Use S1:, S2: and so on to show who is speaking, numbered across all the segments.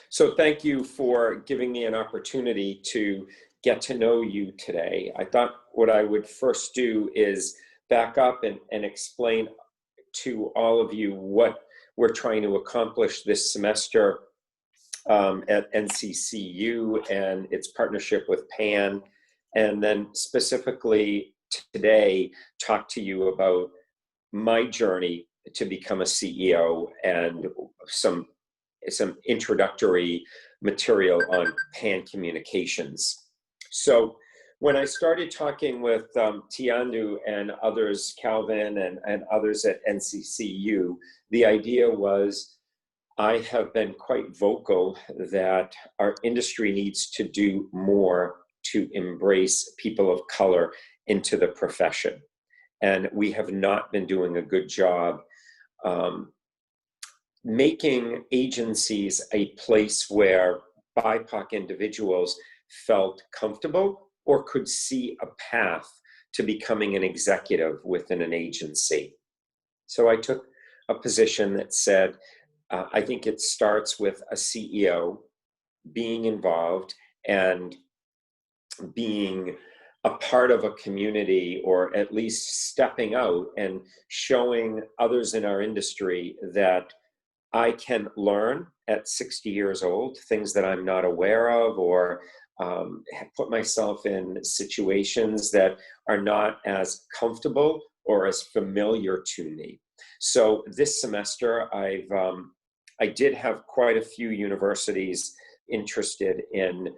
S1: So thank you for giving me an opportunity to get to know you today. I thought what I would first do is back up and explain to all of you what we're trying to accomplish this semester at NCCU and its partnership with PAN, and then specifically today talk to you about my journey to become a CEO and some introductory material on PAN communications. So when I started talking with Tiandu and others, Calvin and others at NCCU, the idea was I have been quite vocal that our industry needs to do more to embrace people of color into the profession. And we have not been doing a good job making agencies a place where BIPOC individuals felt comfortable or could see a path to becoming an executive within an agency. So I took a position that said, I think it starts with a CEO being involved and being a part of a community, or at least stepping out and showing others in our industry that I can learn at 60 years old things that I'm not aware of, or put myself in situations that are not as comfortable or as familiar to me. So this semester, I did have quite a few universities interested in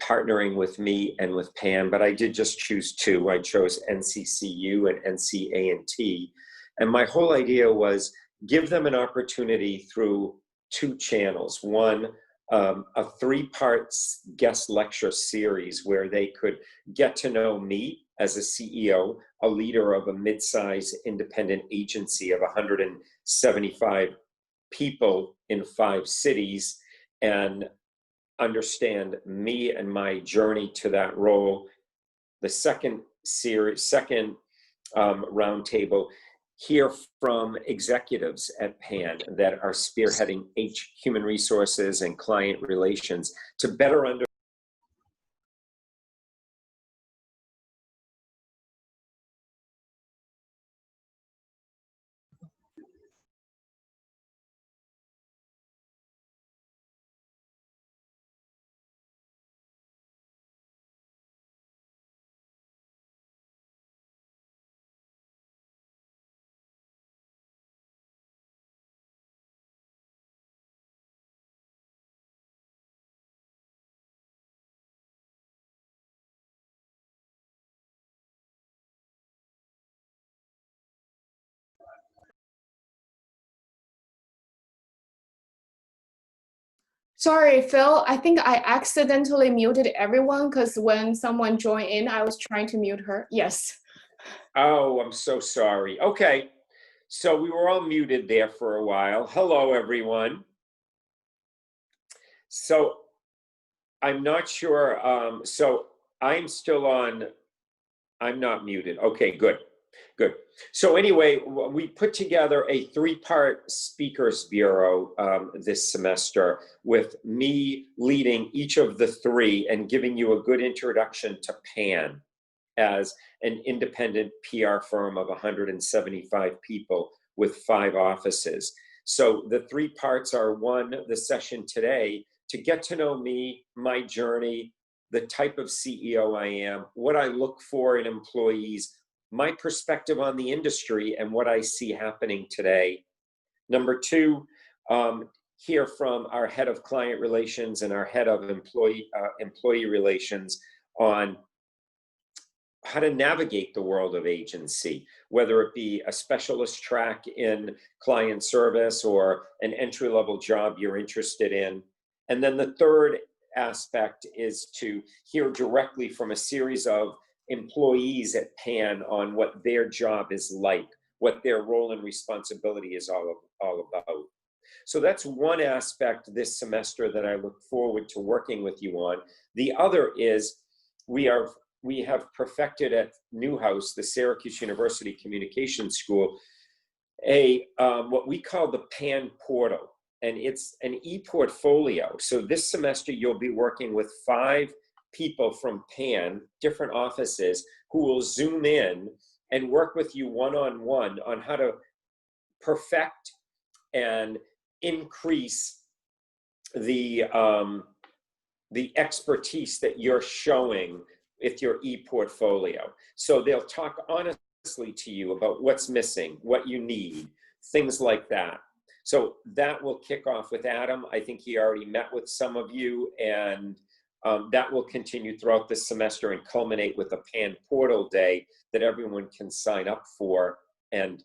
S1: partnering with me and with PAN, but I did just choose two. I chose NCCU and NCA&T. And my whole idea was give them an opportunity through two channels. One, a three-part guest lecture series where they could get to know me as a CEO, a leader of a mid-sized independent agency of 175 people in 5 cities, and understand me and my journey to that role. The second roundtable, hear from executives at PAN that are spearheading human resources and client relations to better understand.
S2: Sorry, Phil, I think I accidentally muted everyone because when someone joined in, I was trying to mute her. Yes.
S1: Oh, I'm so sorry. Okay, so we were all muted there for a while. Hello, everyone. So I'm not sure, so I'm still on, I'm not muted. Okay, good. Good. So anyway, we put together a 3-part speakers bureau this semester, with me leading each of the 3 and giving you a good introduction to PAN as an independent PR firm of 175 people with 5 offices. So the 3 parts are: 1, the session today, to get to know me, my journey, the type of CEO I am, what I look for in employees, my perspective on the industry and what I see happening today. Number 2, hear from our head of client relations and our head of employee relations on how to navigate the world of agency, whether it be a specialist track in client service or an entry-level job you're interested in. And then the third aspect is to hear directly from a series of employees at PAN on what their job is like, what their role and responsibility is all about. So that's one aspect this semester that I look forward to working with you on. The other is we have perfected at Newhouse, the Syracuse University Communications School, what we call the PAN portal. and it's an e-portfolio. So this semester, you'll be working with 5 people from PAN, different offices, who will Zoom in and work with you one-on-one on how to perfect and increase the expertise that you're showing with your e-portfolio. So they'll talk honestly to you about what's missing, what you need, things like that. So that will kick off with Adam. I think he already met with some of you, and that will continue throughout the semester and culminate with a PAN portal day that everyone can sign up for, and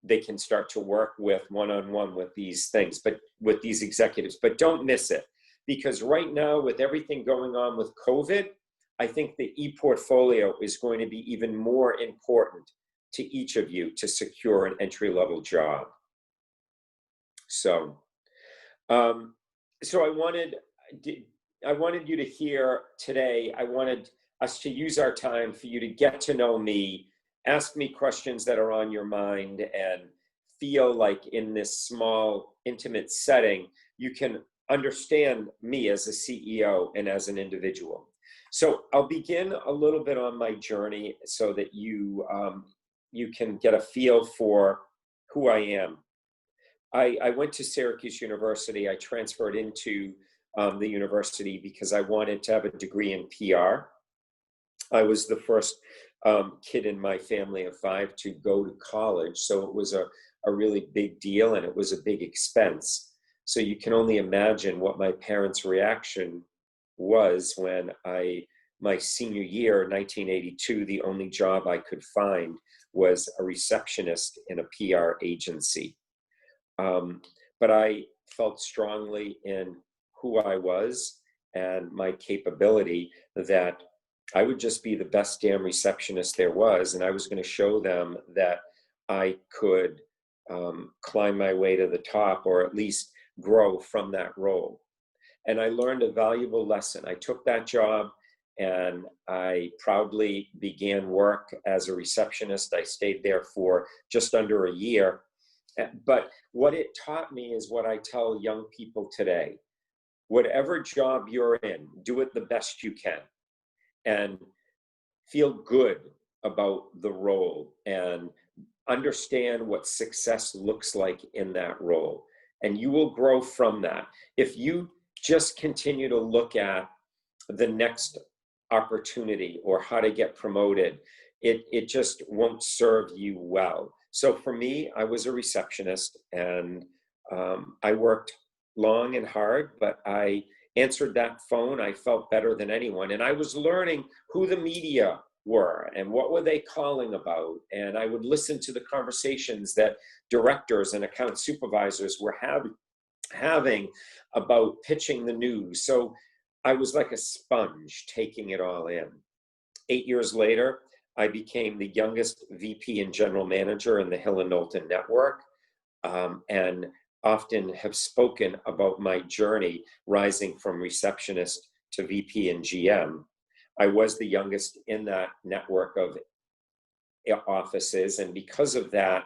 S1: they can start to work with one-on-one with these things, but with these executives. But don't miss it, because right now, with everything going on with COVID, I think the e-portfolio is going to be even more important to each of you to secure an entry-level job. So, so I wanted you to hear today, I wanted us to use our time for you to get to know me, ask me questions that are on your mind, and feel like in this small, intimate setting, you can understand me as a CEO and as an individual. So I'll begin a little bit on my journey so that you can get a feel for who I am. I went to Syracuse University. I transferred into the university because I wanted to have a degree in PR. I was the first kid in my family of 5 to go to college, so it was a really big deal, and it was a big expense. So you can only imagine what my parents' reaction was when my senior year, 1982, the only job I could find was a receptionist in a PR agency. But I felt strongly in who I was and my capability that I would just be the best damn receptionist there was, and I was going to show them that I could climb my way to the top, or at least grow from that role. And I learned a valuable lesson. I took that job and I proudly began work as a receptionist. I stayed there for just under a year. But what it taught me is what I tell young people today. Whatever job you're in, do it the best you can, and feel good about the role, and understand what success looks like in that role. And you will grow from that. If you just continue to look at the next opportunity or how to get promoted, it just won't serve you well. So for me, I was a receptionist, and I worked long and hard, but I answered that phone. I felt better than anyone. And I was learning who the media were and what were they calling about. And I would listen to the conversations that directors and account supervisors were having about pitching the news. So I was like a sponge taking it all in. 8 years later, I became the youngest VP and general manager in the Hill and Knowlton network, and often have spoken about my journey rising from receptionist to VP and GM. I was the youngest in that network of offices, and because of that,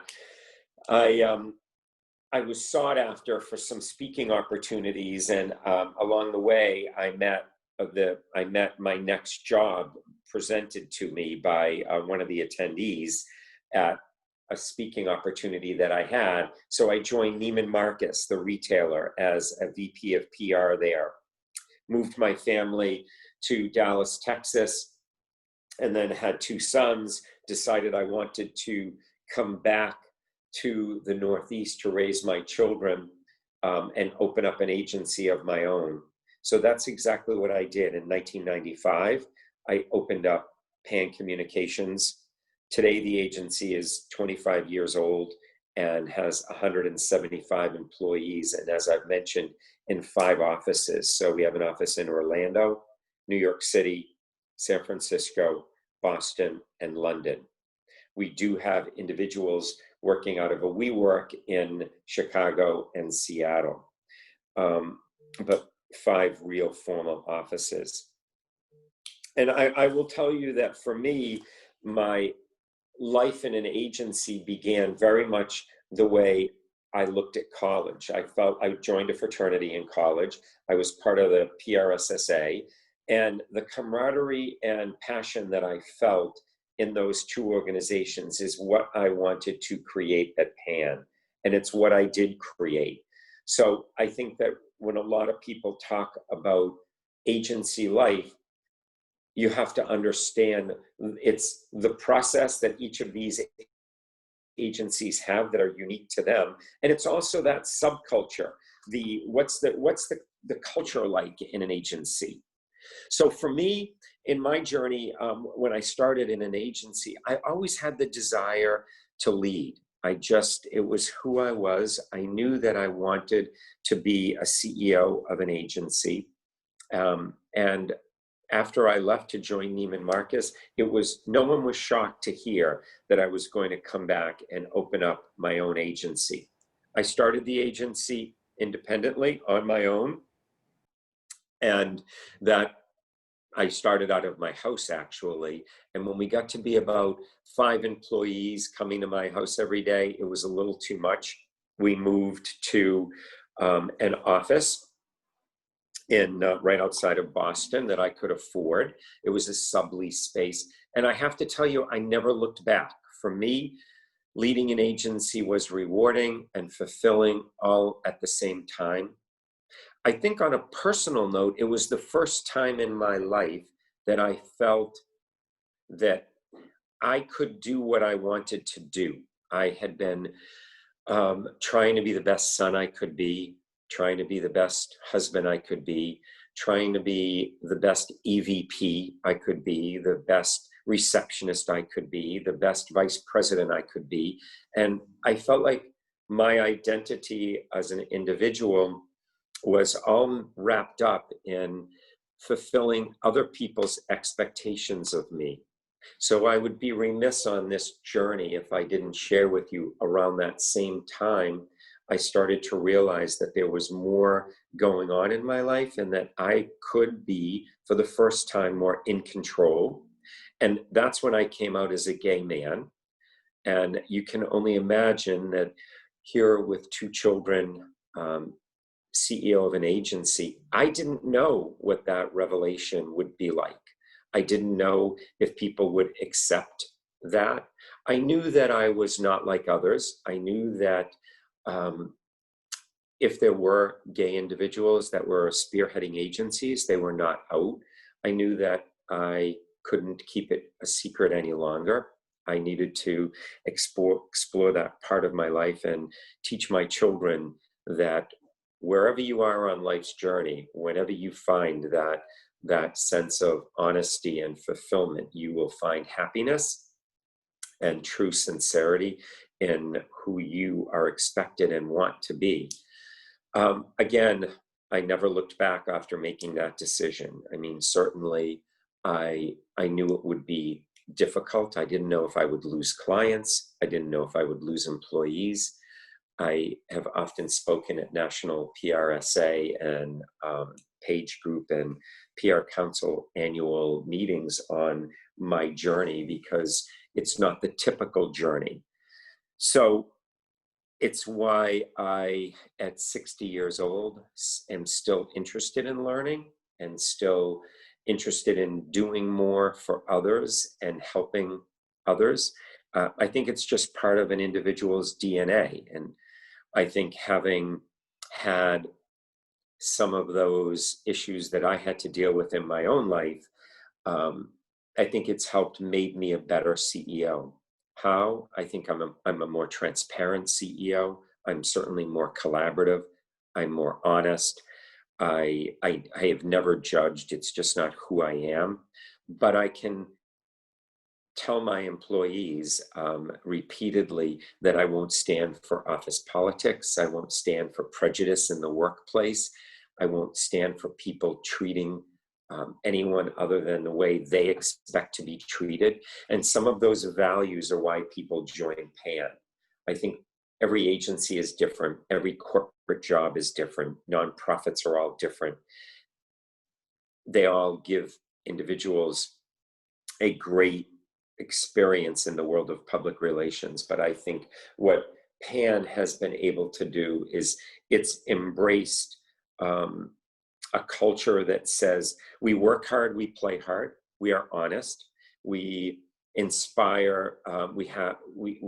S1: I was sought after for some speaking opportunities, and along the way, I met my next job presented to me by one of the attendees at a speaking opportunity that I had. So I joined Neiman Marcus, the retailer, as a VP of PR there. Moved my family to Dallas, Texas, and then had 2 sons. Decided I wanted to come back to the Northeast to raise my children, and open up an agency of my own. So that's exactly what I did. In 1995, I opened up PAN Communications. Today, the agency is 25 years old and has 175 employees. And as I've mentioned, in 5 offices. So we have an office in Orlando, New York City, San Francisco, Boston, and London. We do have individuals working out of a WeWork in Chicago and Seattle, but 5 real formal offices. And I will tell you that for me, my life in an agency began very much the way I looked at college. I felt I joined a fraternity in college. I was part of the PRSSA, and the camaraderie and passion that I felt in those two organizations is what I wanted to create at Pan, and it's what I did create. So I think that when a lot of people talk about agency life, you have to understand it's the process that each of these agencies have that are unique to them, and it's also that subculture. The what's the culture like in an agency? So for me, in my journey, when I started in an agency, I always had the desire to lead. It was who I was. I knew that I wanted to be a CEO of an agency. And after I left to join Neiman Marcus, no one was shocked to hear that I was going to come back and open up my own agency. I started the agency independently on my own, and that I started out of my house actually. And when we got to be about 5 employees coming to my house every day, it was a little too much. We moved to an office in right outside of Boston that I could afford. It was a sublease space. And I have to tell you, I never looked back. For me, leading an agency was rewarding and fulfilling all at the same time. I think on a personal note, it was the first time in my life that I felt that I could do what I wanted to do. I had been trying to be the best son I could be, trying to be the best husband I could be, trying to be the best EVP I could be, the best receptionist I could be, the best vice president I could be. And I felt like my identity as an individual was all wrapped up in fulfilling other people's expectations of me. So I would be remiss on this journey if I didn't share with you around that same time, I started to realize that there was more going on in my life and that I could be, for the first time, more in control. And that's when I came out as a gay man. And you can only imagine that here with 2 children, CEO of an agency, I didn't know what that revelation would be like. I didn't know if people would accept that. I knew that I was not like others. I knew that if there were gay individuals that were spearheading agencies, they were not out. I knew that I couldn't keep it a secret any longer. I needed to explore that part of my life and teach my children that wherever you are on life's journey, whenever you find that sense of honesty and fulfillment, you will find happiness and true sincerity in who you are expected and want to be. Again, I never looked back after making that decision. I mean, certainly I knew it would be difficult. I didn't know if I would lose clients. I didn't know if I would lose employees. I have often spoken at national PRSA and Page Group and PR Council annual meetings on my journey because it's not the typical journey. So it's why I, at 60 years old, am still interested in learning and still interested in doing more for others and helping others. I think it's just part of an individual's DNA. And I think having had some of those issues that I had to deal with in my own life, I think it's helped made me a better CEO. How? I think I'm a more transparent CEO. I'm certainly more collaborative. I'm more honest. I have never judged. It's just not who I am. But I can tell my employees repeatedly that I won't stand for office politics. I won't stand for prejudice in the workplace. I won't stand for people treating anyone other than the way they expect to be treated. And some of those values are why people join PAN. I think every agency is different. Every corporate job is different. Nonprofits are all different. They all give individuals a great experience in the world of public relations. But I think what Pan has been able to do is it's embraced a culture that says we work hard, we play hard, we are honest, we inspire, we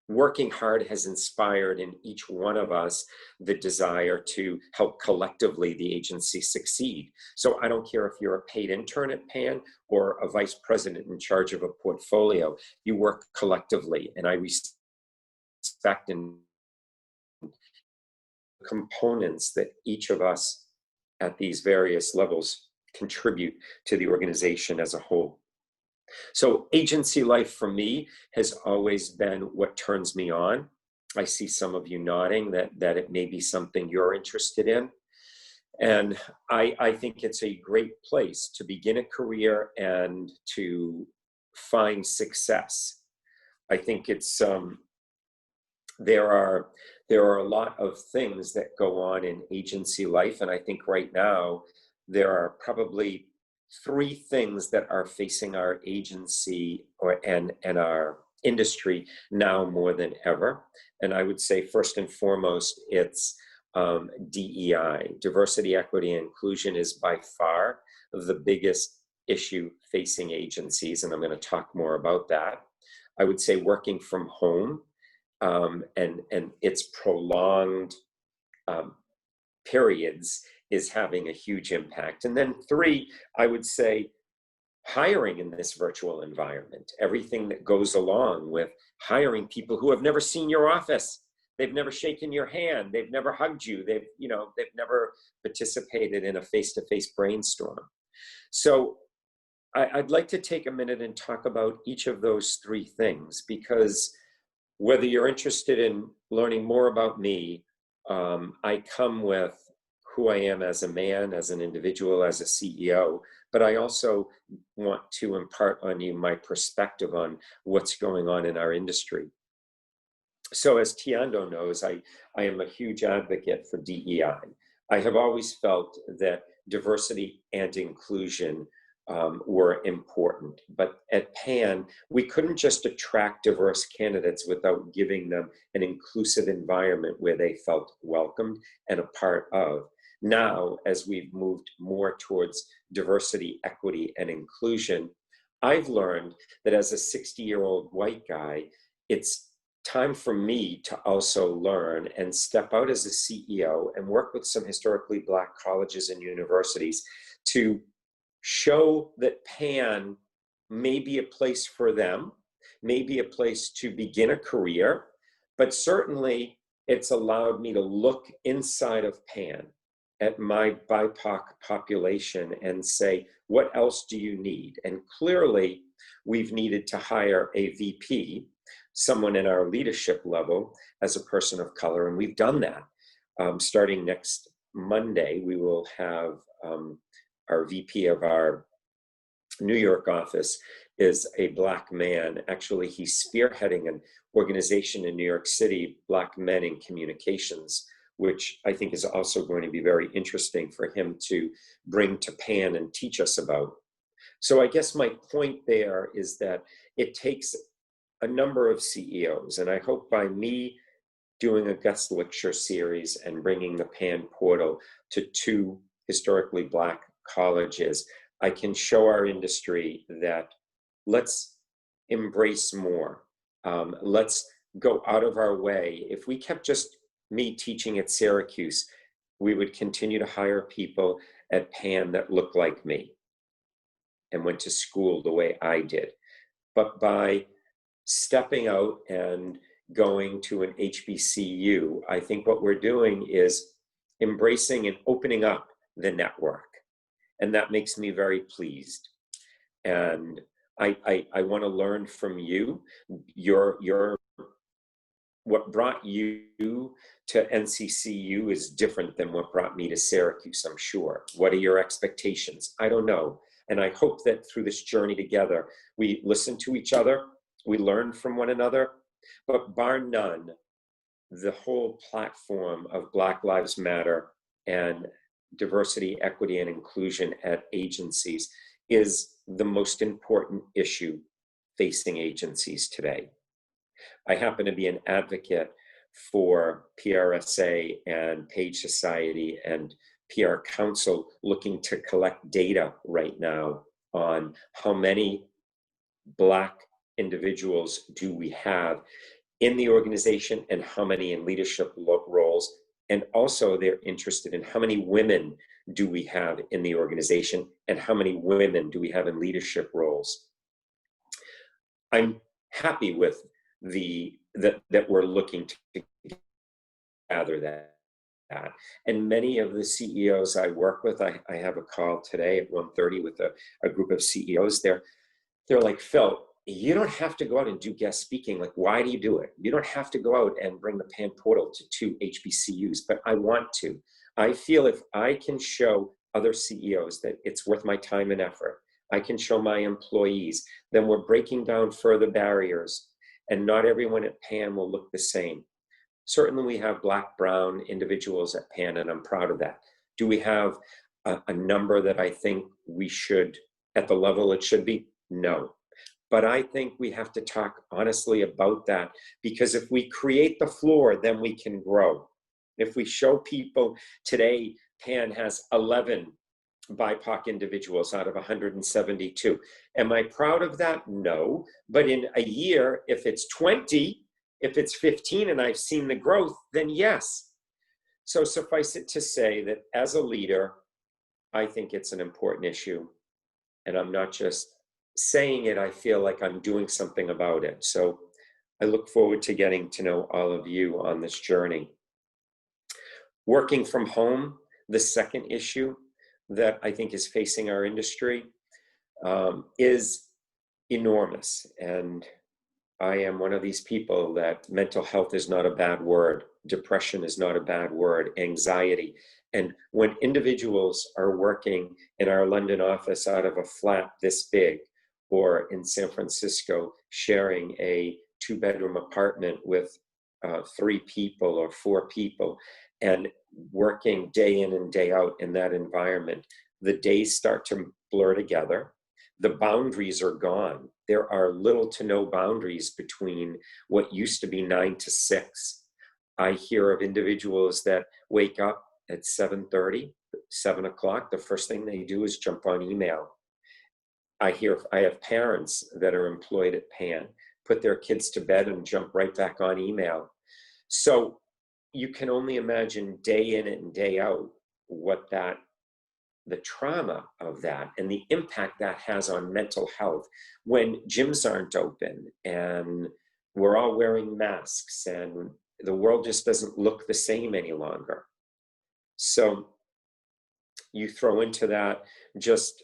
S1: working hard has inspired in each one of us the desire to help collectively the agency succeed. So I don't care if you're a paid intern at Pan or a vice president in charge of a portfolio, you work collectively, and I respect and components that each of us at these various levels contribute to the organization as a whole. So agency life for me has always been what turns me on. I see some of you nodding that it may be something you're interested in. And I think it's a great place to begin a career and to find success. I think it's there are a lot of things that go on in agency life, and I think right now there are probably three things that are facing our agency and our industry now more than ever. And I would say first and foremost, it's DEI, diversity, equity, and inclusion is by far the biggest issue facing agencies, and I'm going to talk more about that. I would say working from home and its prolonged periods is having a huge impact. And then three, I would say hiring in this virtual environment, everything that goes along with hiring people who have never seen your office. They've never shaken your hand. They've never hugged you. They've never participated in a face-to-face brainstorm. So I'd like to take a minute and talk about each of those three things, because whether you're interested in learning more about me, I come with who I am as a man, as an individual, as a CEO, but I also want to impart on you my perspective on what's going on in our industry. So as Tiando knows, I am a huge advocate for DEI. I have always felt that diversity and inclusion were important. But at Pan, we couldn't just attract diverse candidates without giving them an inclusive environment where they felt welcomed and a part of. Now, as we've moved more towards diversity, equity, and inclusion, I've learned that as a 60-year-old white guy, it's time for me to also learn and step out as a CEO and work with some historically Black colleges and universities to show that Pan may be a place for them, may be a place to begin a career, but certainly it's allowed me to look inside of Pan at my BIPOC population and say, what else do you need? And clearly, we've needed to hire a VP, someone in our leadership level as a person of color, and we've done that. Starting next Monday, we will have our VP of our New York office is a Black man. Actually, he's spearheading an organization in New York City, Black Men in Communications, which I think is also going to be very interesting for him to bring to Pan and teach us about. So I guess my point there is that it takes a number of CEOs, and I hope by me doing a guest lecture series and bringing the Pan portal to 2 historically Black colleges, I can show our industry that let's embrace more. Let's go out of our way. If we kept just me teaching at Syracuse, we would continue to hire people at Pan that looked like me and went to school the way I did. But by stepping out and going to an HBCU, I think what we're doing is embracing and opening up the network. And that makes me very pleased. And I want to learn from you. What brought you to NCCU is different than what brought me to Syracuse, I'm sure. What are your expectations? I don't know. And I hope that through this journey together, we listen to each other, we learn from one another, but bar none, the whole platform of Black Lives Matter and diversity, equity, and inclusion at agencies is the most important issue facing agencies today. I happen to be an advocate for PRSA and Page Society and PR Council looking to collect data right now on how many Black individuals do we have in the organization and how many in leadership roles. And also they're interested in how many women do we have in the organization and how many women do we have in leadership roles. I'm happy with that we're looking to gather that. And many of the CEOs I work with, I have a call today at 1:30 with a group of CEOs. They're like, Phil, you don't have to go out and do guest speaking. Like, why do you do it? You don't have to go out and bring the PAN portal to 2 HBCUs, but I want to. I feel if I can show other CEOs that it's worth my time and effort, I can show my employees, then we're breaking down further barriers, and not everyone at PAN will look the same. Certainly we have Black, brown individuals at PAN, and I'm proud of that. Do we have a number that I think we should, at the level it should be? No. But I think we have to talk honestly about that, because if we create the floor, then we can grow. If we show people today, PAN has 11 BIPOC individuals out of 172. Am I proud of that? No. But in a year, if it's 20, if it's 15 and I've seen the growth, then yes. So suffice it to say that as a leader, I think it's an important issue. And I'm not just saying it, I feel like I'm doing something about it. So I look forward to getting to know all of you on this journey. Working from home, the second issue that I think is facing our industry is enormous. And I am one of these people that mental health is not a bad word. Depression is not a bad word. Anxiety. And when individuals are working in our London office out of a flat this big, or in San Francisco sharing a 2-bedroom apartment with 3 people or 4 people, and working day in and day out in that environment, the days start to blur together. The boundaries are gone. There are little to no boundaries between what used to be 9 to 6. I hear of individuals that wake up at 7:30, 7 o'clock. The first thing they do is jump on email. I have parents that are employed at PAN, put their kids to bed and jump right back on email. So you can only imagine day in and day out what the trauma of that and the impact that has on mental health when gyms aren't open and we're all wearing masks and the world just doesn't look the same any longer. So you throw into that just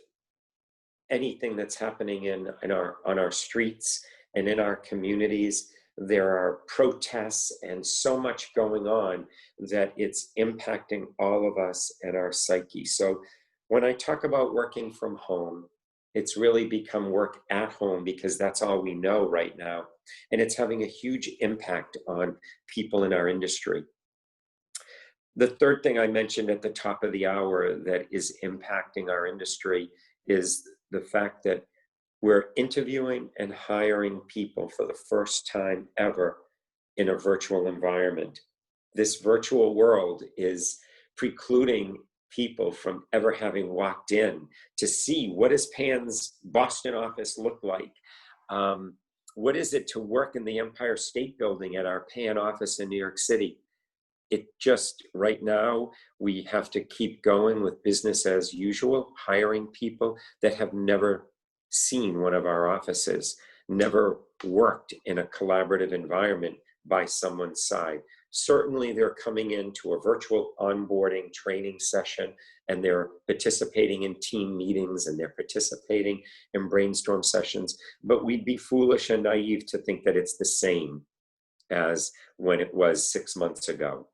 S1: anything that's happening on our streets and in our communities. There are protests and so much going on that it's impacting all of us and our psyche. So when I talk about working from home, it's really become work at home because that's all we know right now. And it's having a huge impact on people in our industry. The third thing I mentioned at the top of the hour that is impacting our industry is the fact that we're interviewing and hiring people for the first time ever in a virtual environment. This virtual world is precluding people from ever having walked in to see what does PAN's Boston office look like? What is it to work in the Empire State Building at our PAN office in New York City? It just, right now, we have to keep going with business as usual, hiring people that have never seen one of our offices, never worked in a collaborative environment by someone's side. Certainly they're coming into a virtual onboarding training session and they're participating in team meetings and they're participating in brainstorm sessions, but we'd be foolish and naive to think that it's the same as when it was 6 months ago.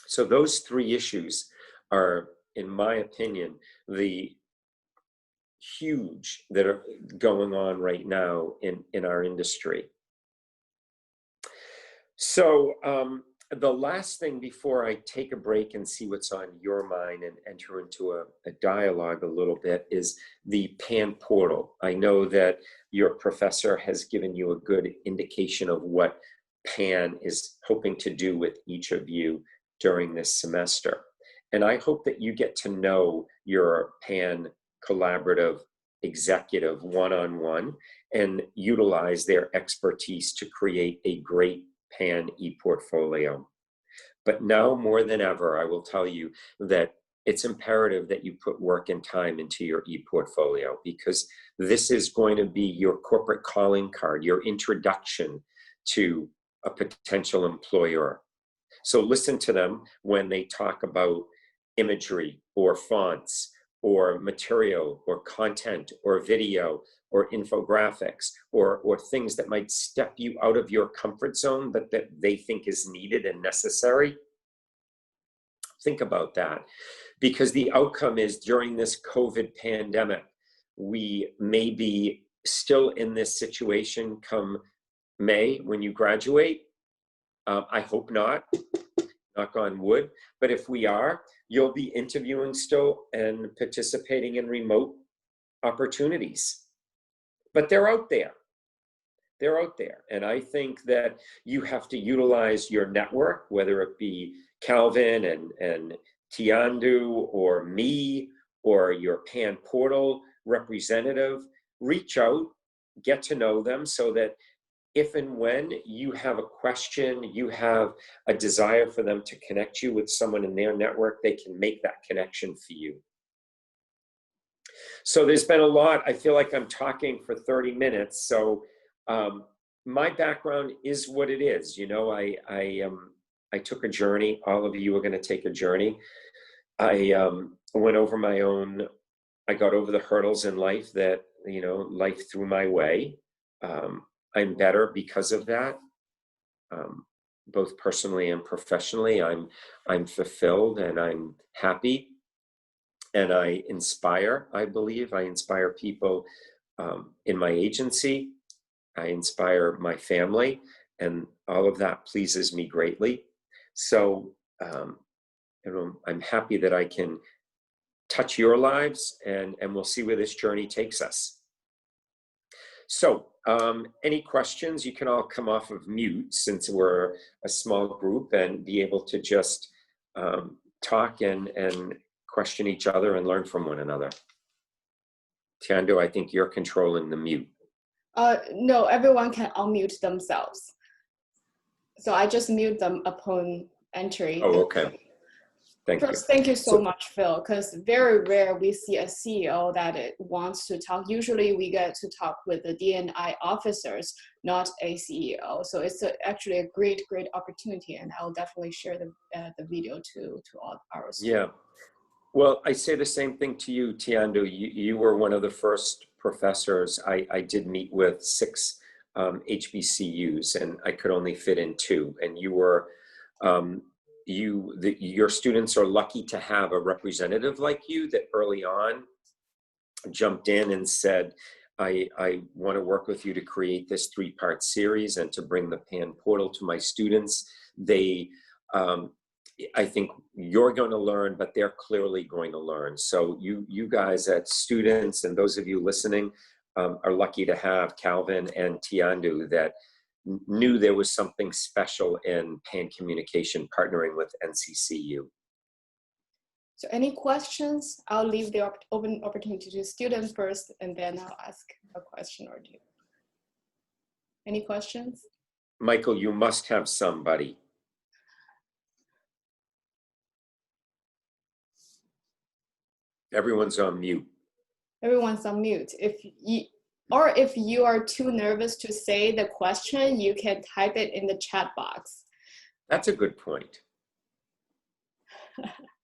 S1: So those 3 issues are, in my opinion, the huge that are going on right now in our industry. So the last thing before I take a break and see what's on your mind and enter into a dialogue a little bit is the PAN portal. I know that your professor has given you a good indication of what PAN is hoping to do with each of you during this semester. And I hope that you get to know your PAN collaborative executive one-on-one and utilize their expertise to create a great PAN e-portfolio. But now more than ever, I will tell you that it's imperative that you put work and time into your e-portfolio, because this is going to be your corporate calling card, your introduction to a potential employer. So listen to them when they talk about imagery or fonts or material or content or video or infographics or things that might step you out of your comfort zone, but that they think is needed and necessary. Think about that, because the outcome is during this COVID pandemic, we may be still in this situation come May when you graduate. I hope not, knock on wood. But if we are, you'll be interviewing still and participating in remote opportunities. But they're out there. They're out there. And I think that you have to utilize your network, whether it be Calvin and Tiandu or me or your PAN portal representative. Reach out, get to know them, so that if and when you have a question, you have a desire for them to connect you with someone in their network, they can make that connection for you. So there's been a lot. I feel like I'm talking for 30 minutes. So my background is what it is. You know, I took a journey. All of you are going to take a journey. I went over my own, I got over the hurdles in life that, you know, life threw my way. I'm better because of that, both personally and professionally. I'm fulfilled and I'm happy, and I inspire. I believe I inspire people in my agency. I inspire my family, and all of that pleases me greatly. So you know, I'm happy that I can touch your lives, and we'll see where this journey takes us. So any questions? You can all come off of mute, since we're a small group, and be able to just talk and question each other and learn from one another. Tiando, I think you're controlling the mute.
S2: No, everyone can unmute themselves. So I just mute them upon entry.
S1: Oh, okay. Thank you.
S2: First, thank you so much, Phil, because very rare we see a CEO that wants to talk. Usually we get to talk with the D&I officers, not a CEO. So it's actually a great opportunity, and I'll definitely share the video to all our students.
S1: Yeah. Well, I say the same thing to you, Tiando. You were one of the first professors I did meet with 6 HBCUs, and I could only fit in 2. And you were, your students are lucky to have a representative like you that early on jumped in and said, I want to work with you to create this 3-part series and to bring the PAN portal to my students. They, I think you're going to learn, but they're clearly going to learn. So you guys as students and those of you listening are lucky to have Calvin and Tiandu that knew there was something special in PAN communication partnering with NCCU.
S2: So any questions? I'll leave the open opportunity to students first, and then I'll ask a question or 2. Any questions?
S1: Michael, you must have somebody. Everyone's on mute.
S2: Everyone's on mute. If you are too nervous to say the question, you can type it in the chat box.
S1: That's a good point.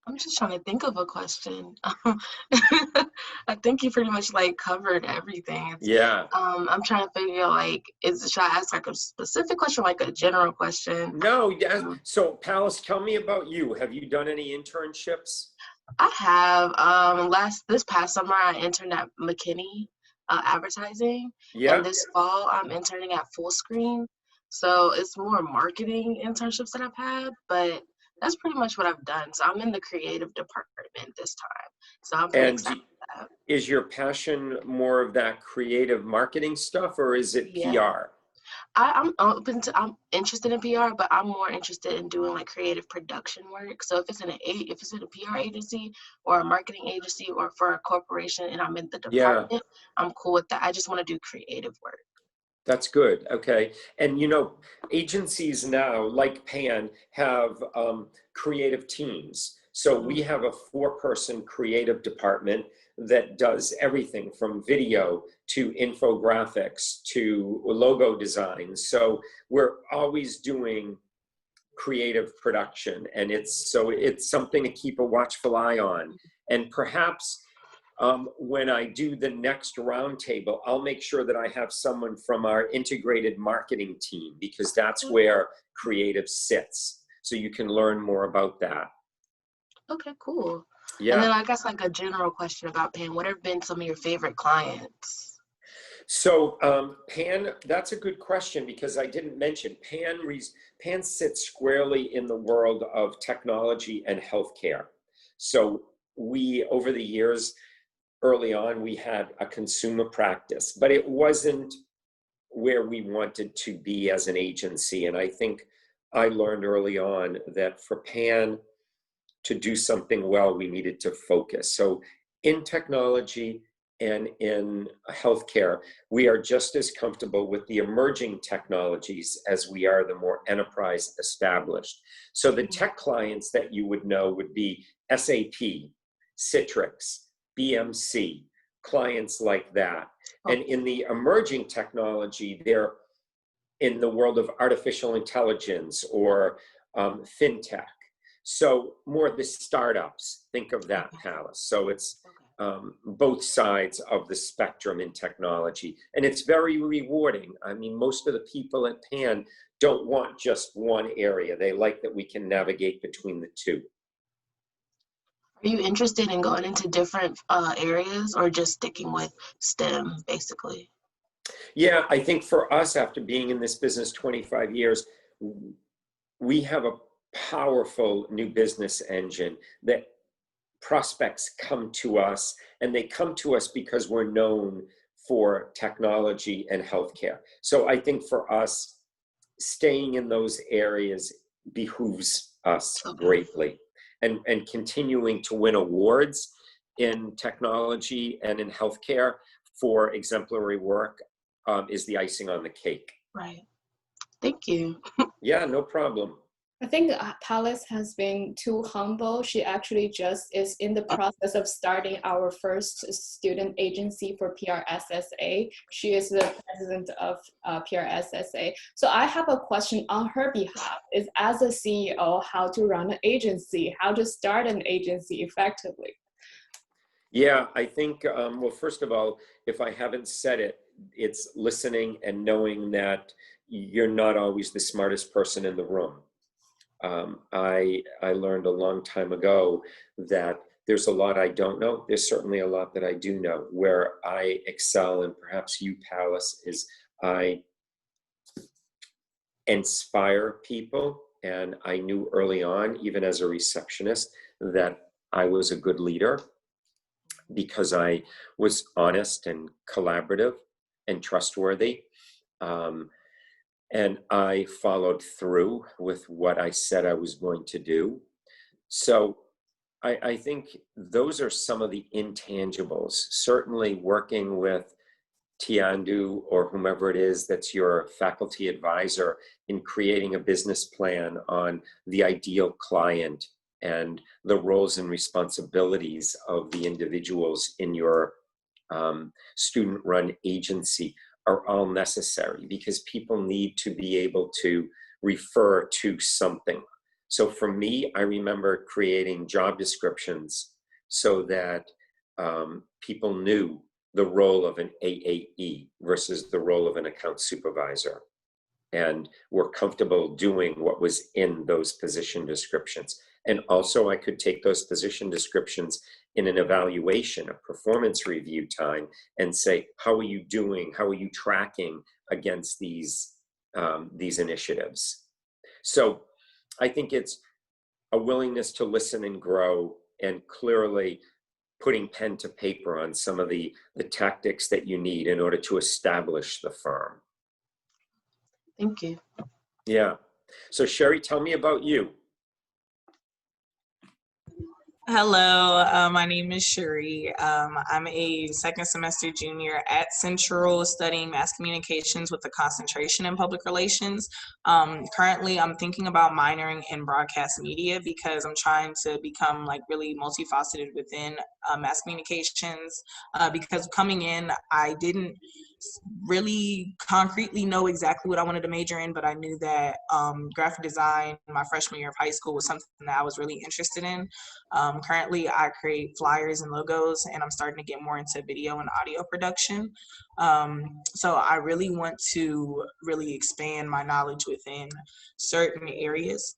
S3: I'm just trying to think of a question. I think you pretty much like covered everything.
S1: Yeah.
S3: I'm trying to figure like, should I ask like a specific question, like a general question?
S1: No. Yeah. So, Palace, tell me about you. Have you done any internships?
S3: I have. This past summer, I interned at McKinney Advertising.
S1: Yeah.
S3: And this fall, I'm interning at Fullscreen. So it's more marketing internships that I've had, but that's pretty much what I've done. So I'm in the creative department this time. So I'm pretty excited about that.
S1: Is your passion more of that creative marketing stuff, or is it PR?
S3: I'm interested in PR, but I'm more interested in doing like creative production work. So if it's in a PR agency or a marketing agency or for a corporation and I'm in the
S1: Yeah.
S3: department, I'm cool with that. I just want to do creative work.
S1: That's good. Okay. And agencies now, like Pan, have creative teams. So we
S3: Mhm.
S1: have a 4-person creative department that does everything from video to infographics to logo design. So we're always doing creative production, and it's something to keep a watchful eye on. And perhaps when I do the next roundtable, I'll make sure that I have someone from our integrated marketing team, because that's where creative sits. So you can learn more about that.
S3: Okay, cool. And then
S1: Yeah.
S3: I guess like a general question about Pan. What have been some of your favorite clients?
S1: So Pan, that's a good question, because I didn't mention Pan sits squarely in the world of technology and healthcare. So we, over the years, early on, we had a consumer practice, but it wasn't where we wanted to be as an agency. And I think I learned early on that for Pan to do something well, we needed to focus. So in technology and in healthcare, we are just as comfortable with the emerging technologies as we are the more enterprise established. So the tech clients that you would know would be SAP, Citrix, BMC, clients like that.
S3: Oh,
S1: And in the emerging technology, they're in the world of artificial intelligence or fintech. So more of the startups, think of that,
S3: okay.
S1: Palace. So it's
S3: Okay.
S1: both sides of the spectrum in technology. And it's very rewarding. I mean, most of the people at Pan don't want just one area. They like that we can navigate between the two.
S3: Are you interested in going into different areas or just sticking with STEM, basically?
S1: Yeah, I think for us, after being in this business 25 years, we have a powerful new business engine that prospects come to us, and they come to us because we're known for technology and healthcare. So I think for us, staying in those areas behooves us
S3: Okay.
S1: greatly, and continuing to win awards in technology and in healthcare for exemplary work is the icing on the cake.
S3: Right. Thank you.
S1: Yeah, no problem.
S2: I think Palace has been too humble. She actually just is in the process of starting our first student agency for PRSSA. She is the president of PRSSA. So I have a question on her behalf. Is as a CEO, how to run an agency, how to start an agency effectively.
S1: Yeah, I think, well, first of all, if I haven't said it, it's listening and knowing that you're not always the smartest person in the room. I learned a long time ago that there's a lot I don't know. There's certainly a lot that I do know. Where I excel, and perhaps you, Palace, is I inspire people. And I knew early on, even as a receptionist, that I was a good leader because I was honest and collaborative and trustworthy. Um, and I followed through with what I said I was going to do. So I think those are some of the intangibles. Certainly working with Tiandu or whomever it is that's your faculty advisor in creating a business plan on the ideal client and the roles and responsibilities of the individuals in your student-run agency are all necessary, because people need to be able to refer to something. So for me, I remember creating job descriptions so that people knew the role of an AAE versus the role of an account supervisor, and were comfortable doing what was in those position descriptions. And also I could take those position descriptions in an evaluation, a performance review time, and say, how are you doing? How are you tracking against these initiatives? So I think it's a willingness to listen and grow, and clearly putting pen to paper on some of the tactics that you need in order to establish the firm.
S3: Thank you.
S1: Yeah. So Sherry, tell me about you.
S4: Hello, my name is Shuri. I'm a second semester junior at Central studying mass communications with a concentration in public relations. Currently, I'm thinking about minoring in broadcast media because I'm trying to become like really multifaceted within mass communications. Because coming in, I didn't really concretely know exactly what I wanted to major in, but I knew that graphic design my freshman year of high school was something that I was really interested in. Currently, I create flyers and logos, and I'm starting to get more into video and audio production. So I really want to really expand my knowledge within certain areas.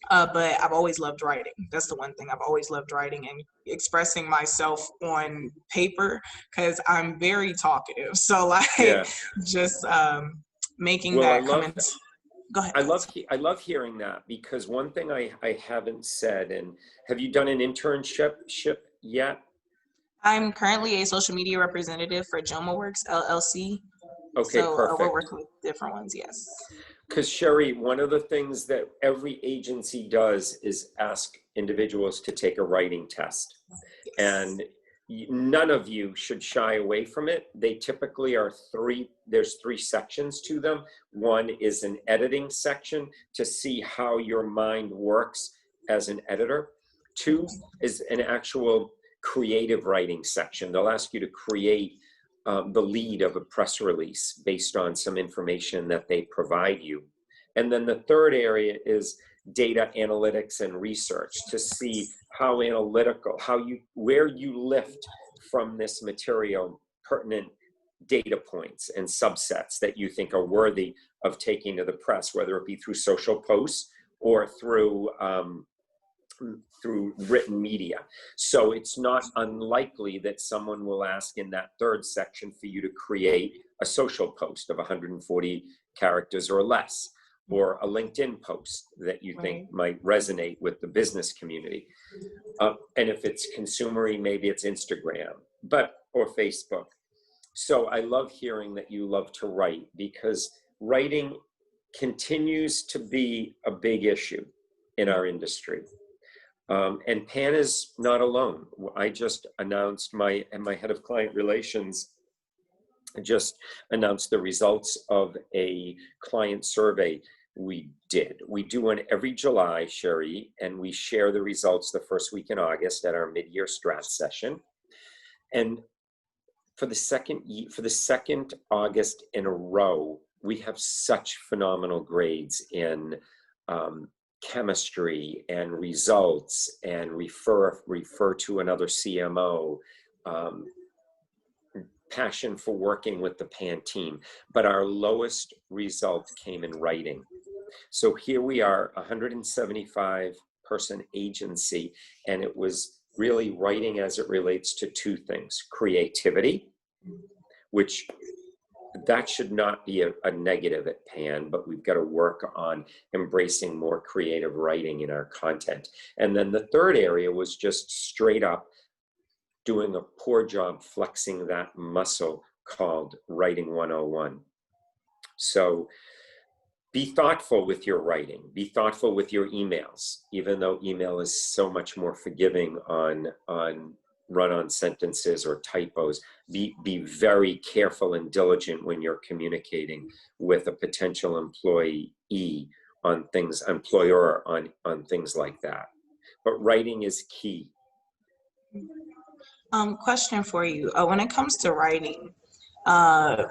S4: But I've always loved writing. That's the one thing. I've always loved writing and expressing myself on paper because I'm very talkative. So like
S1: Yeah.
S4: just making
S1: Well,
S4: that come into. Go ahead.
S1: I love hearing that, because one thing I haven't said, and have you done an internship yet?
S4: I'm currently a social media representative for JomaWorks LLC.
S1: Okay,
S4: So
S1: perfect.
S4: we're working with different ones, yes.
S1: Because Sherry, one of the things that every agency does is ask individuals to take a writing test.
S4: Yes.
S1: And none of you should shy away from it. They typically are there's three sections to them. One is an editing section to see how your mind works as an editor. Two is an actual creative writing section. They'll ask you to create the lead of a press release based on some information that they provide you. And then the third area is data analytics and research to see how analytical, where you lift from this material pertinent data points and subsets that you think are worthy of taking to the press, whether it be through social posts or through written media. So it's not unlikely that someone will ask in that third section for you to create a social post of 140 characters or less, or a LinkedIn post that you think might resonate with the business community. And if it's consumery, maybe it's Instagram, or Facebook. So I love hearing that you love to write, because writing continues to be a big issue in our industry. And Pan is not alone. I just announced my head of client relations just announced the results of a client survey we did. We do one every July, Sherry, and we share the results the first week in August at our mid-year strat session. And for the second August in a row, we have such phenomenal grades in chemistry and results and refer to another CMO, passion for working with the PAN team. But our lowest result came in writing. So here we are, 175 person agency, and it was really writing as it relates to two things: creativity, which that should not be a negative at PAN, but we've got to work on embracing more creative writing in our content. And then the third area was just straight up doing a poor job flexing that muscle called Writing 101. So be thoughtful with your writing, be thoughtful with your emails, even though email is so much more forgiving on run-on sentences or typos. Be very careful and diligent when you're communicating with a potential employee on things, employer on things like that. But writing is key.
S4: Question for you. When it comes to writing, I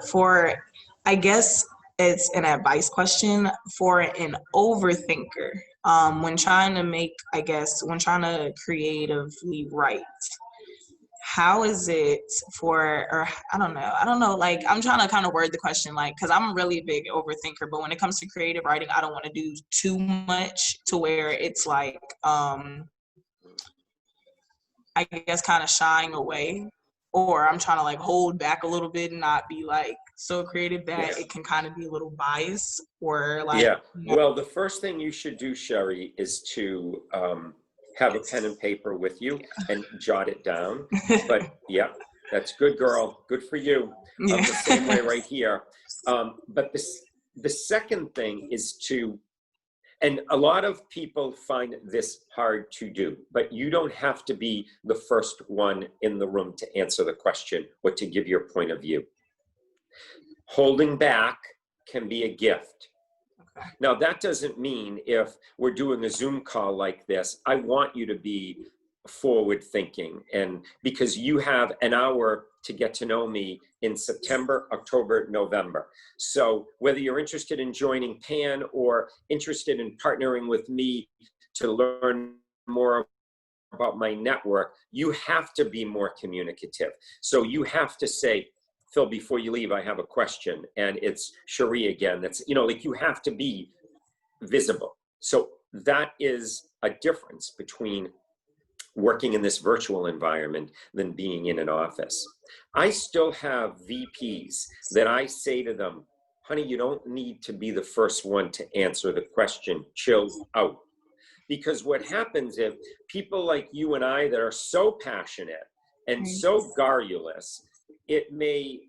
S4: guess it's an advice question for an overthinker. When trying to creatively write, how is it I don't know, like I'm trying to kind of word the question, like, because I'm a really big overthinker, but when it comes to creative writing, I don't want to do too much to where it's like, I guess kind of shying away, or I'm trying to like hold back a little bit and not be like so creative that it can kind of be a little biased or like.
S1: Yeah, well, the first thing you should do, Sherry, is to have a pen and paper with you and jot it down. But yeah, that's good, girl. Good for you. The same way right here. But the second thing is and a lot of people find this hard to do, but you don't have to be the first one in the room to answer the question or to give your point of view. Holding back can be a gift.
S4: Okay.
S1: Now, that doesn't mean if we're doing a Zoom call like this, I want you to be forward thinking, and because you have an hour to get to know me in September, October, November. So whether you're interested in joining PAN or interested in partnering with me to learn more about my network, you have to be more communicative. So you have to say, Phil, before you leave, I have a question. And it's Cherie again. That's, like you have to be visible. So that is a difference between working in this virtual environment than being in an office. I still have VPs that I say to them, honey, you don't need to be the first one to answer the question, chill out. Because what happens if people like you and I that are so passionate and so garrulous, it may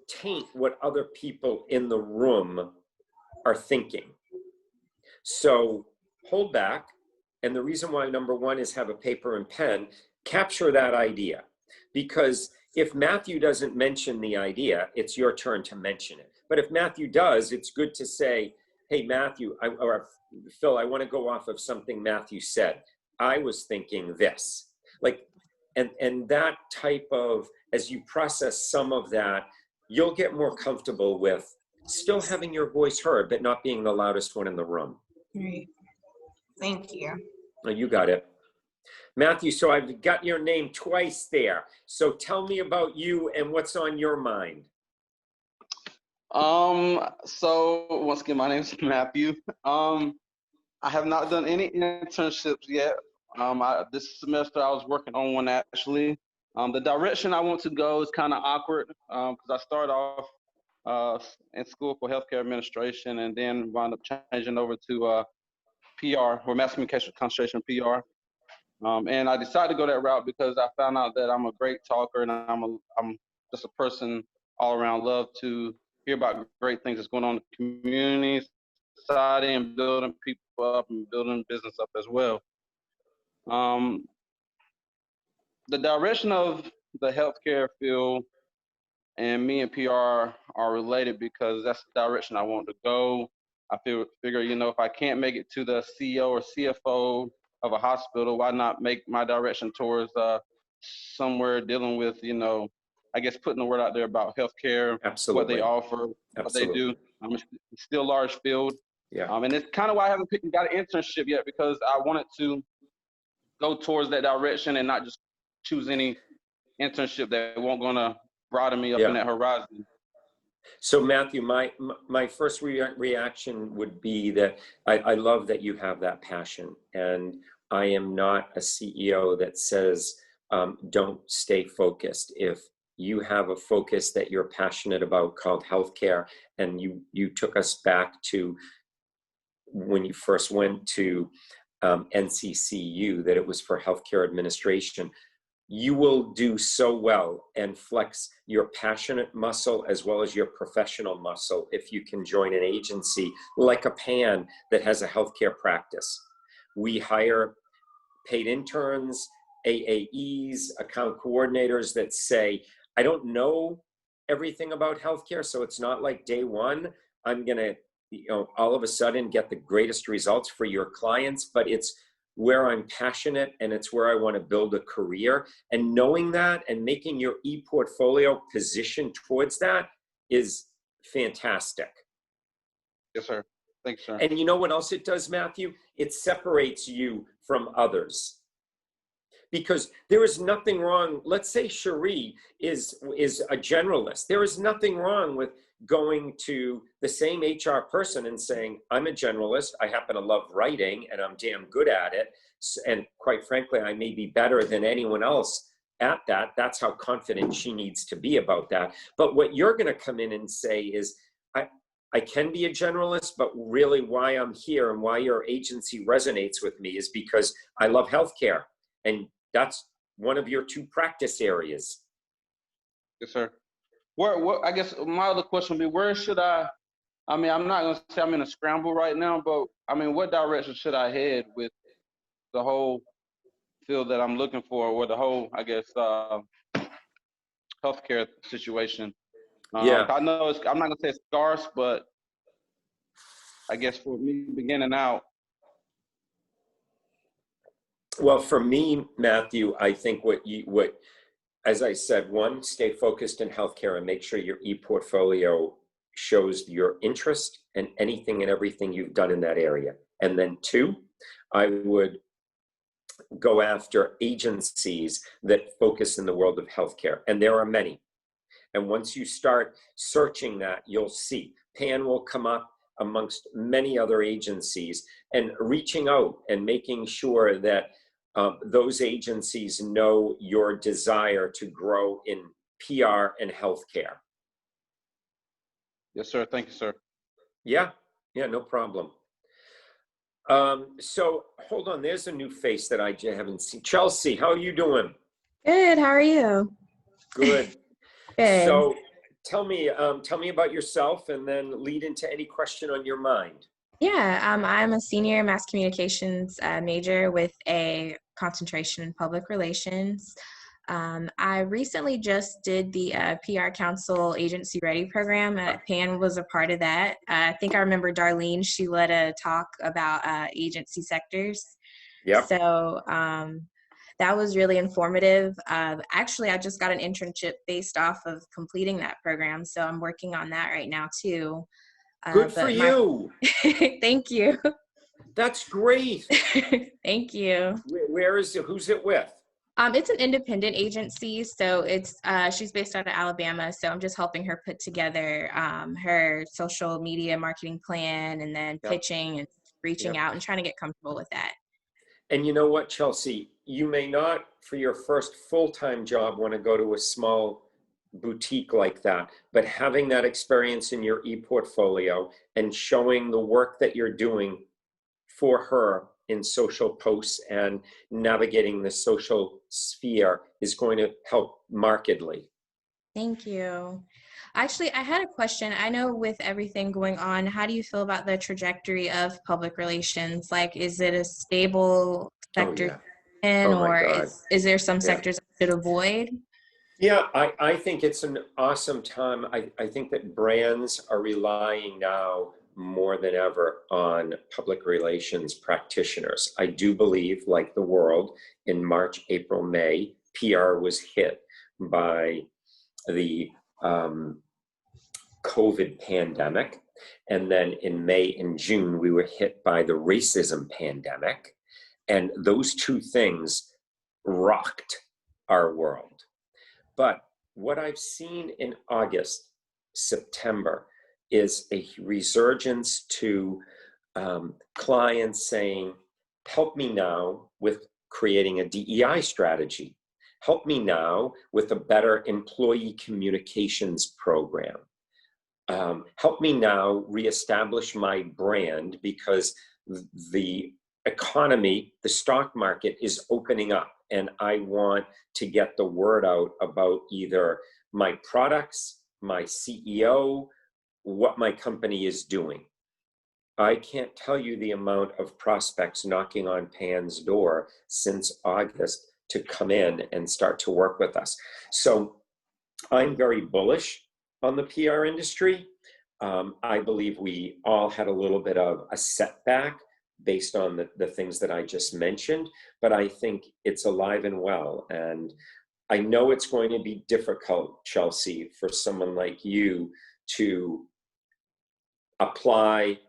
S1: taint what other people in the room are thinking. So hold back. And the reason why number one is have a paper and pen, capture that idea. Because if Matthew doesn't mention the idea, it's your turn to mention it. But if Matthew does, it's good to say, hey, Matthew, or Phil, I want to go off of something Matthew said. I was thinking this. And that type of, as you process some of that, you'll get more comfortable with still having your voice heard, but not being the loudest one in the room.
S4: Great. Thank you.
S1: Oh, you got it. Matthew, so I've got your name twice there. So tell me about you and what's on your mind.
S5: So once again, my name is Matthew. I have not done any internships yet. This semester I was working on one actually. The direction I want to go is kind of awkward because I started off in school for healthcare administration and then wound up changing over to PR, or mass communication concentration PR. And I decided to go that route because I found out that I'm a great talker and I'm just a person all around, love to hear about great things that's going on in the community, society, and building people up and building business up as well. The direction of the healthcare field and me and PR are related because that's the direction I want to go. I figure, if I can't make it to the CEO or CFO of a hospital, why not make my direction towards somewhere dealing with, I guess putting the word out there about healthcare,
S1: Absolutely.
S5: what they offer, what they do. It's still a large field.
S1: Yeah.
S5: And it's kind of why I haven't got an internship yet, because I wanted to go towards that direction and not just choose any internship that won't gonna broaden me up in that horizon.
S1: So Matthew, my first reaction would be that I love that you have that passion, and I am not a CEO that says don't stay focused. If you have a focus that you're passionate about called healthcare, and you took us back to when you first went to NCCU, that it was for healthcare administration, you will do so well and flex your passionate muscle as well as your professional muscle if you can join an agency like a PAN that has a healthcare practice. We hire paid interns, AAEs, account coordinators that say, I don't know everything about healthcare, so it's not like day one, I'm gonna all of a sudden get the greatest results for your clients, but it's where I'm passionate and it's where I want to build a career. And knowing that and making your e-portfolio position towards that is fantastic.
S5: Yes, sir. Thanks, sir.
S1: And you know what else it does, Matthew? It separates you from others. Because there is nothing wrong. Let's say Cherie is a generalist. There is nothing wrong with going to the same HR person and saying, I'm a generalist, I happen to love writing and I'm damn good at it. And quite frankly, I may be better than anyone else at that. That's how confident she needs to be about that. But what you're gonna come in and say is, I can be a generalist, but really why I'm here and why your agency resonates with me is because I love healthcare. And that's one of your two practice areas.
S5: Yes, sir. I guess my other question would be, where should I I mean, I'm not gonna say I'm in a scramble right now, but I mean, what direction should I head with the whole field that I'm looking for, or the whole, I guess, healthcare situation?
S1: Yeah.
S5: I know I'm not gonna say it's scarce, but I guess for me beginning out.
S1: Well, for me, Matthew, I think what, as I said, one, stay focused in healthcare and make sure your e-portfolio shows your interest and anything and everything you've done in that area. And then two, I would go after agencies that focus in the world of healthcare. And there are many. And once you start searching that, you'll see PAN will come up amongst many other agencies, and reaching out and making sure that those agencies know your desire to grow in PR and healthcare.
S5: Yes, sir. Thank you, sir.
S1: Yeah, no problem. So hold on, there's a new face that I haven't seen. Chelsea, how are you doing?
S6: Good. How are you?
S1: Good.
S6: Good.
S1: So tell me about yourself, and then lead into any question on your mind.
S6: Yeah, I'm a senior mass communications major with a concentration in public relations. I recently just did the PR Council Agency Ready program. Pan was a part of that. I think I remember Darlene, she led a talk about agency sectors.
S1: Yep.
S6: So that was really informative. Actually, I just got an internship based off of completing that program. So I'm working on that right now too.
S1: Good for you.
S6: Thank you.
S1: That's great.
S6: Thank you.
S1: Where is it? Who's it with?
S6: It's an independent agency, so it's she's based out of Alabama. So I'm just helping her put together her social media marketing plan, and then pitching and reaching out and trying to get comfortable with that.
S1: And you know what, Chelsea, you may not, for your first full-time job, want to go to a small boutique like that, but having that experience in your e-portfolio and showing the work that you're doing for her in social posts and navigating the social sphere is going to help markedly.
S6: Thank you. Actually, I had a question. I know with everything going on, how do you feel about the trajectory of public relations? Like, is it a stable sector, or is there some sectors I should avoid?
S1: Yeah, I think it's an awesome time. I think that brands are relying now more than ever on public relations practitioners. I do believe, like the world, in March, April, May, PR was hit by the COVID pandemic. And then in May and June, we were hit by the racism pandemic. And those two things rocked our world. But what I've seen in August, September, is a resurgence to clients saying, help me now with creating a DEI strategy. Help me now with a better employee communications program. Help me now reestablish my brand, because the economy, the stock market is opening up, and I want to get the word out about either my products, my CEO, what my company is doing. I can't tell you the amount of prospects knocking on Pan's door since August to come in and start to work with us. So I'm very bullish on the PR industry. I believe we all had a little bit of a setback based on the things that I just mentioned, but I think it's alive and well. And I know it's going to be difficult, Chelsea, for someone like you to apply,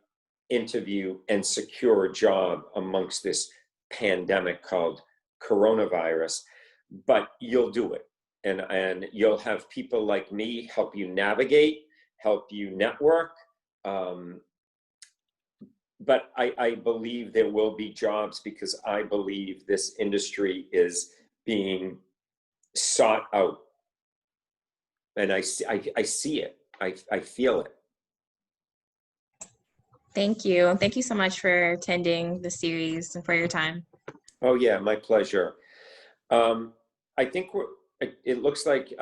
S1: interview, and secure a job amongst this pandemic called coronavirus, but you'll do it. And you'll have people like me help you navigate, help you network. But I believe there will be jobs, because I believe this industry is being sought out. And I see it, I feel it.
S6: Thank you. Thank you so much for attending the series and for your time.
S1: Oh yeah, my pleasure. I think it looks like,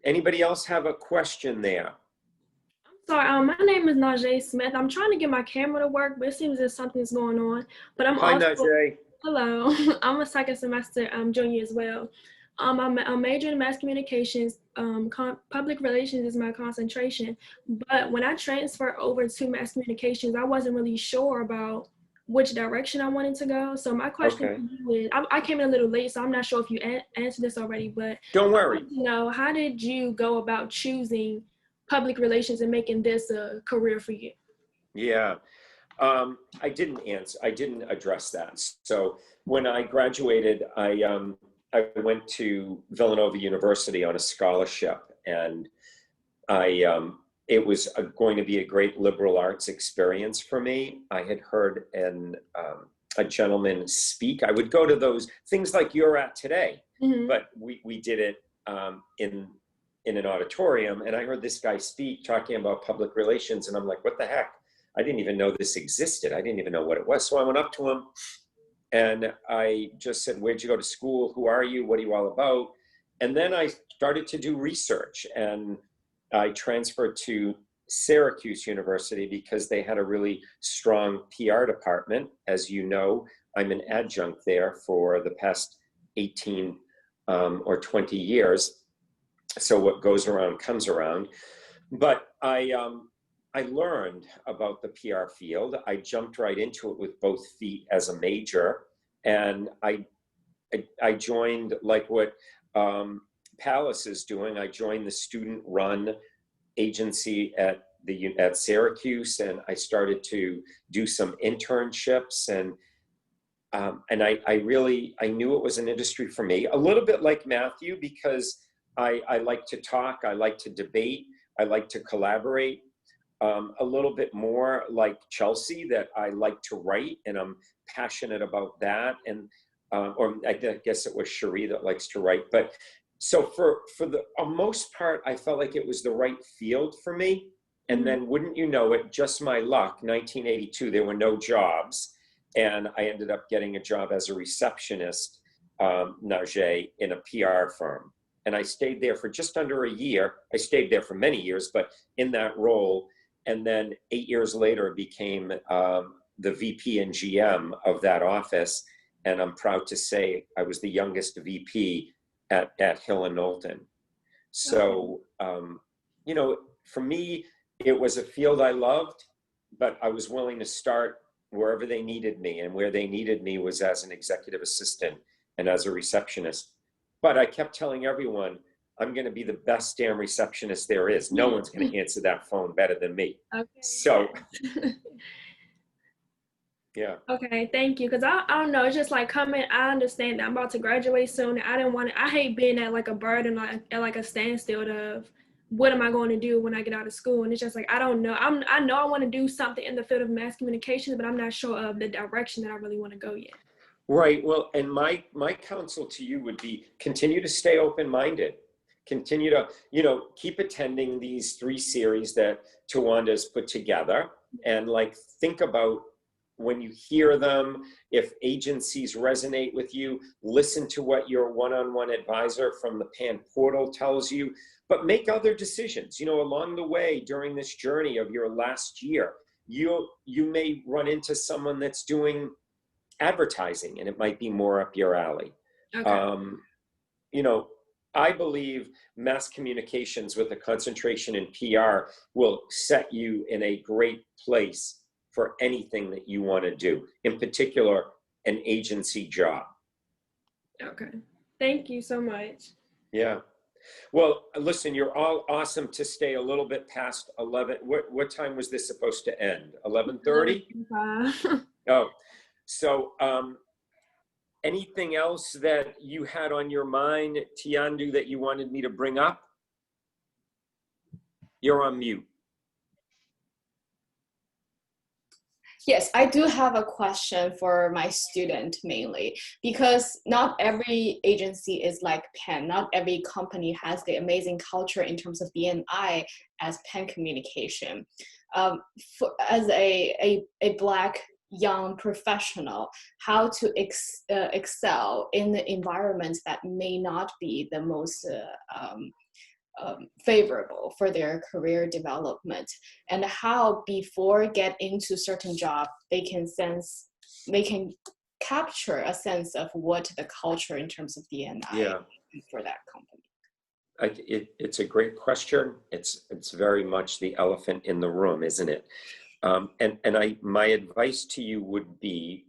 S1: anybody else have a question there?
S7: Sorry, my name is Najee Smith. I'm trying to get my camera to work, but it seems as something's going on. But I'm
S1: Hi,
S7: also,
S1: Najee.
S7: hello, I'm a second semester junior as well. I'm majoring in mass communications. Public relations is my concentration. But when I transferred over to mass communications, I wasn't really sure about which direction I wanted to go. So my question
S1: Okay.
S7: to you is, I came in a little late, so I'm not sure if you answered this already, but
S1: Don't
S7: I
S1: worry.
S7: want to know, how did you go about choosing public relations and making this a career for you?
S1: Yeah. I didn't answer. I didn't address that. So when I graduated, I went to Villanova University on a scholarship, and it was going to be a great liberal arts experience for me. I had heard a gentleman speak. I would go to those things like you're at today,
S7: Mm-hmm.
S1: but we did it in an auditorium, and I heard this guy speak talking about public relations, and I'm like, what the heck? I didn't even know this existed. I didn't even know what it was. So I went up to him and I just said, where'd you go to school? Who are you? What are you all about? And then I started to do research, and I transferred to Syracuse University because they had a really strong PR department. As you know, I'm an adjunct there for the past 18 or 20 years. So what goes around comes around. But I learned about the PR field. I jumped right into it with both feet as a major, and I joined, like what Palace is doing. I joined the student-run agency at Syracuse, and I started to do some internships, and I knew it was an industry for me. A little bit like Matthew, because I like to talk, I like to debate, I like to collaborate. A little bit more like Chelsea, that I like to write, and I'm passionate about that. And or I guess it was Cherie that likes to write. But so for the most part, I felt like it was the right field for me. And then, wouldn't you know it, just my luck, 1982, there were no jobs, and I ended up getting a job as a receptionist, Najee, in a PR firm. And I stayed there for just under a year. I stayed there for many years, but in that role. And then 8 years later became the VP and GM of that office. And I'm proud to say I was the youngest VP at Hill and Knowlton. So, for me, it was a field I loved, but I was willing to start wherever they needed me. And where they needed me was as an executive assistant and as a receptionist. But I kept telling everyone, I'm going to be the best damn receptionist there is. No one's going to answer that phone better than me.
S7: Okay.
S1: So, yeah.
S7: Okay, thank you. Because I don't know, it's just like coming, I understand that I'm about to graduate soon. I didn't want to, I hate being at like a burden, like at like a standstill of what am I going to do when I get out of school? And it's just like, I don't know. I know I want to do something in the field of mass communications, but I'm not sure of the direction that I really want to go yet.
S1: Right. Well, and my counsel to you would be continue to stay open-minded. Continue to, keep attending these 3 series that Tawanda's put together, and like think about when you hear them, if agencies resonate with you, listen to what your one-on-one advisor from the PAN portal tells you, but make other decisions. Along the way during this journey of your last year, you may run into someone that's doing advertising, and it might be more up your alley.
S7: Okay.
S1: I believe mass communications with a concentration in PR will set you in a great place for anything that you want to do, in particular, an agency job.
S7: Okay. Thank you so much.
S1: Yeah. Well, listen, you're all awesome to stay a little bit past 11. What time was this supposed to end? 11:30? Oh, so anything else that you had on your mind, Tiandu, that you wanted me to bring up? You're on mute.
S2: Yes, I do have a question for my student mainly, because not every agency is like PEN. Not every company has the amazing culture in terms of BNI as PEN communication. As a Black young professional, how to excel in the environments that may not be the most favorable for their career development, and how before get into certain job they can capture a sense of what the culture in terms of D&I for that company.
S1: It's a great question. It's very much the elephant in the room, isn't it? My advice to you would be,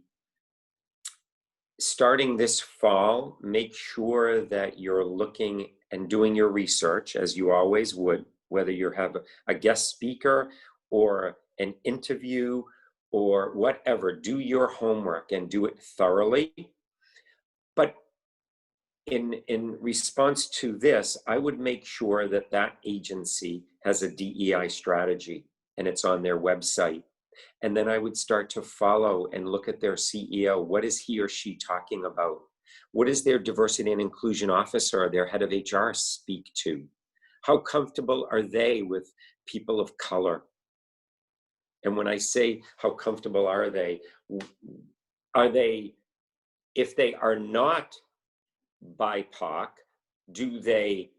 S1: starting this fall, make sure that you're looking and doing your research as you always would, whether you have a guest speaker or an interview or whatever. Do your homework and do it thoroughly. But in response to this, I would make sure that that agency has a DEI strategy and it's on their website. And then I would start to follow and look at their CEO. What is he or she talking about? What is their diversity and inclusion officer or their head of HR speak to? How comfortable are they with people of color? And when I say how comfortable are they, if they are not BIPOC, do they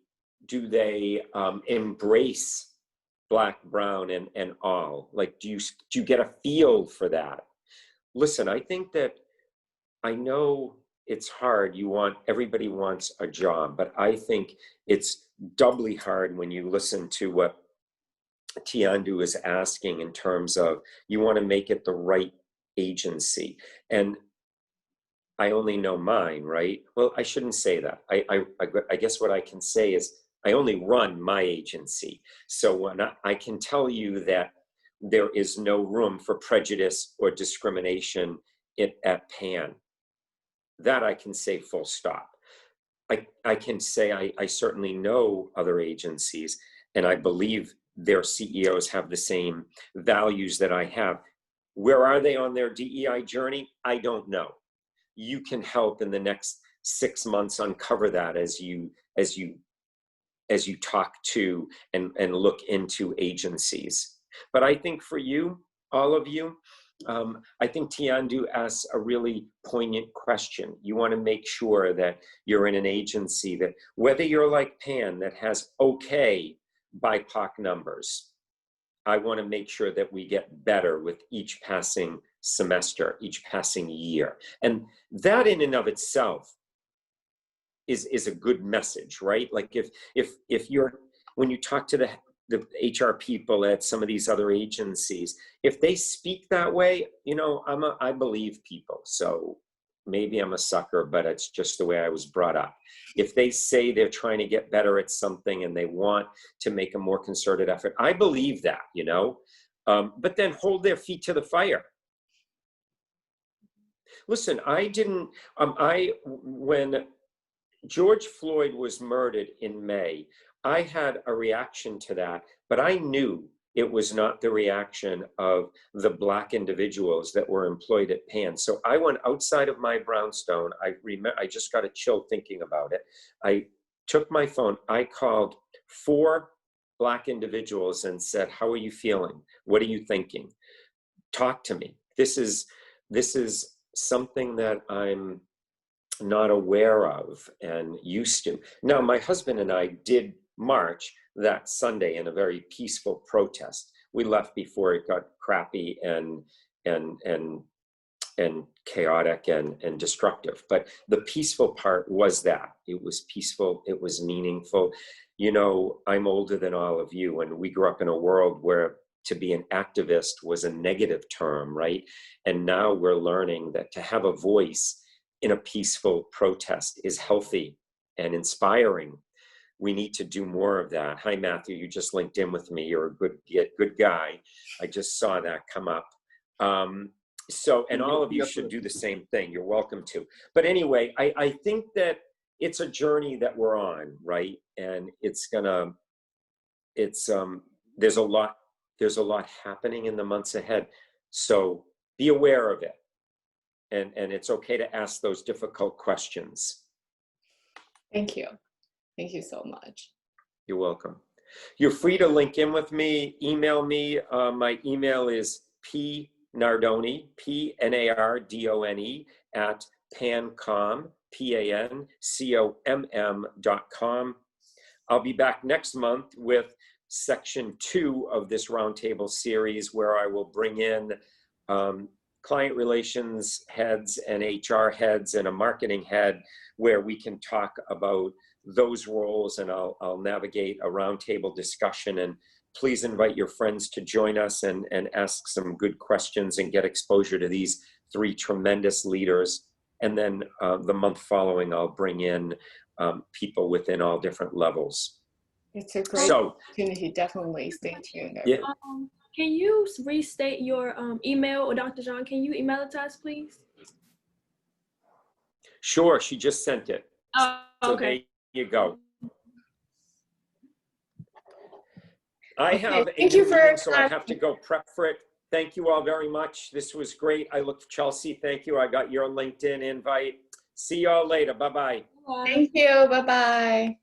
S1: embrace Black, brown, and all? Like, do you get a feel for that? Listen, I think that, I know it's hard. Everybody wants a job, but I think it's doubly hard when you listen to what Tiandu is asking in terms of, you want to make it the right agency. And I only know mine, right? Well, I shouldn't say that. I guess what I can say is, I only run my agency. So when I can tell you that there is no room for prejudice or discrimination at PAN. That I can say full stop. I can say I certainly know other agencies, and I believe their CEOs have the same values that I have. Where are they on their DEI journey? I don't know. You can help in the next 6 months uncover that as you talk to and look into agencies. But I think for you, all of you, I think Tiandu asks a really poignant question. You want to make sure that you're in an agency that, whether you're like PAN, that has okay BIPOC numbers, I want to make sure that we get better with each passing semester, each passing year. And that in and of itself is a good message, right? Like if you're, when you talk to the HR people at some of these other agencies, if they speak that way, I believe people. So maybe I'm a sucker, but it's just the way I was brought up. If they say they're trying to get better at something and they want to make a more concerted effort, I believe that, but then hold their feet to the fire. Listen, when George Floyd was murdered in May, I had a reaction to that, but I knew it was not the reaction of the Black individuals that were employed at PAN. So I went outside of my brownstone. I just got a chill thinking about it. I took my phone. I called 4 Black individuals and said, "How are you feeling? What are you thinking? Talk to me." This is something that I'm not aware of and used to. Now, my husband and I did march that Sunday in a very peaceful protest. We left before it got crappy and chaotic and destructive. But the peaceful part was that. It was peaceful, it was meaningful. I'm older than all of you, and we grew up in a world where to be an activist was a negative term, right? And now we're learning that to have a voice in a peaceful protest is healthy and inspiring. We need to do more of that. Hi, Matthew, you just linked in with me. You're a good guy. I just saw that come up. And all of you should do the same thing. You're welcome to. But anyway, I think that it's a journey that we're on, right? And there's a lot happening in the months ahead. So be aware of it. And it's okay to ask those difficult questions.
S2: Thank you. Thank you so much.
S1: You're welcome. You're free to link in with me, email me. My email is pnardone, PNARDONE, @pancom, PANCOMM.com. I'll be back next month with section 2 of this roundtable series, where I will bring in client relations heads and HR heads and a marketing head, where we can talk about those roles, and I'll navigate a roundtable discussion. And please invite your friends to join us and ask some good questions and get exposure to these 3 tremendous leaders. And then the month following, I'll bring in people within all different levels.
S2: It's a great opportunity. Definitely stay tuned.
S1: Yeah.
S7: Can you restate your email, or Dr. John, can you email it to us, please?
S1: Sure, she just sent it.
S7: Oh, okay.
S1: So there you go. I have a meeting, so I have to go prep for it. Thank you all very much. This was great. Chelsea, thank you. I got your LinkedIn invite. See y'all later. Bye-bye.
S2: Thank you. Bye-bye.